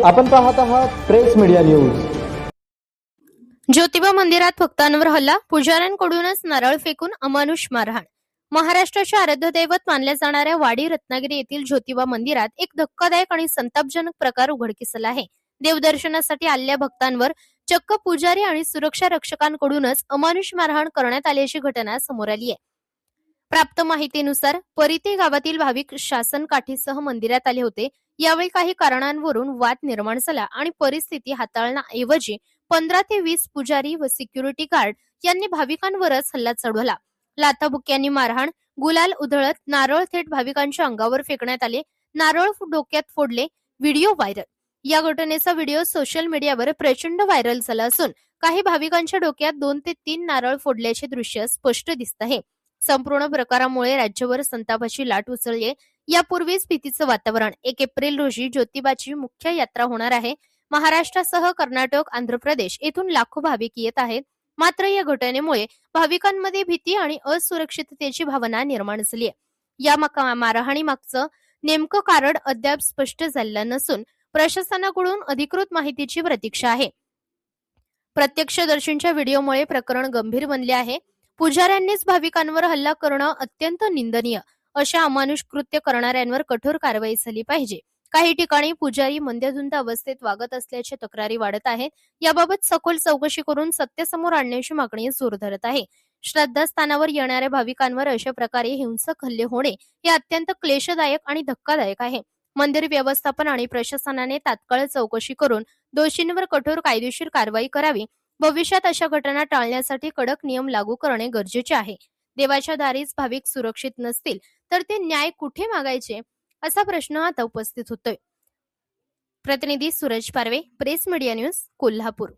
आपण पाहत आहात प्रेस मीडिया न्यूज. ज्योतिबा मंदिरात भक्तांवर हल्ला, पुजाऱ्यांकडूनच नारळ फेकून अमानुष मारहाण. महाराष्ट्राचे आराध्य दैवत मानल्या जाणाऱ्या वाडी रत्नागिरी येथील ज्योतिबा मंदिरात एक धक्कादायक आणि संतापजनक प्रकार उघडकीस आला आहे. देवदर्शनासाठी आलेल्या भक्तांवर चक्क पुजारी आणि सुरक्षा रक्षकांकडूनच अमानुष मारहाण करण्यात आल्याची घटना समोर आली आहे. प्राप्त माहितीनुसार परिते गावातील भाविक शासन काठीसह मंदिरात आले होते. यावेळी काही कारणांवरून वाद निर्माण झाला आणि परिस्थिती हाताळण्याऐवजी 15 ते 20 पुजारी व सिक्युरिटी गार्ड यांनी भाविकांवरच हल्ला चढवला. लाथाबुक्क्यांनी मारहाण, गुलाल उधळत नारळ थेट भाविकांच्या अंगावर फेकण्यात आले. नारळ डोक्यात फोडले. Video viral. या घटनेचा व्हिडिओ सोशल मीडियावर प्रचंड व्हायरल झाला असून काही भाविकांच्या डोक्यात 2 ते 3 नारळ फोडल्याचे दृश्य स्पष्ट दिसत आहे. संपूर्ण प्रकारामुळे राज्यभर संतापाची लाट उसळली. यापूर्वीच भीतीचं वातावरण. 1 एप्रिल रोजी ज्योतिबाची मुख्य यात्रा होणार आहे. महाराष्ट्रासह कर्नाटक, आंध्र प्रदेश येथून लाखो भाविक येत आहेत. मात्र या घटनेमुळे भाविकांमध्ये भीती आणि असुरक्षिततेची भावना निर्माण झाली आहे. या मारहाणी मागचं नेमकं कारण अद्याप स्पष्ट झालेलं नसून प्रशासनाकडून अधिकृत माहितीची प्रतीक्षा आहे. प्रत्यक्षदर्शींच्या व्हिडिओमुळे प्रकरण गंभीर बनले आहे. पुजाऱ्यांनीच भाविकांवर हल्ला करणं अत्यंत निंदनीय. अशा अमानुष कृत्य करणाऱ्यांवर कठोर कारवाई झाली पाहिजे. काही ठिकाणी पुजारी मंद्यधुंद अवस्थेत वागत असल्याच्या तक्रारी वाढत आहेत. याबाबत सखोल चौकशी करून सत्य समोर आणण्याची मागणी जोर धरत आहे. श्रद्धास्थानावर येणाऱ्या भाविकांवर अशा प्रकारे हिंसक हल्ले होणे हे अत्यंत क्लेशदायक आणि धक्कादायक आहे. मंदिर व्यवस्थापन आणि प्रशासनाने तात्काळ चौकशी करून दोषींवर कठोर कायदेशीर कारवाई करावी. भविष्यात अशा घटना टाळण्यासाठी कडक नियम लागू करणे गरजेचे आहे. देवाच्या दारीच भाविक सुरक्षित नसतील तर ते न्याय कुठे मागायचे, असा प्रश्न आता उपस्थित होतोय. प्रतिनिधी सूरज पारवे, प्रेस मीडिया न्यूज, कोल्हापूर.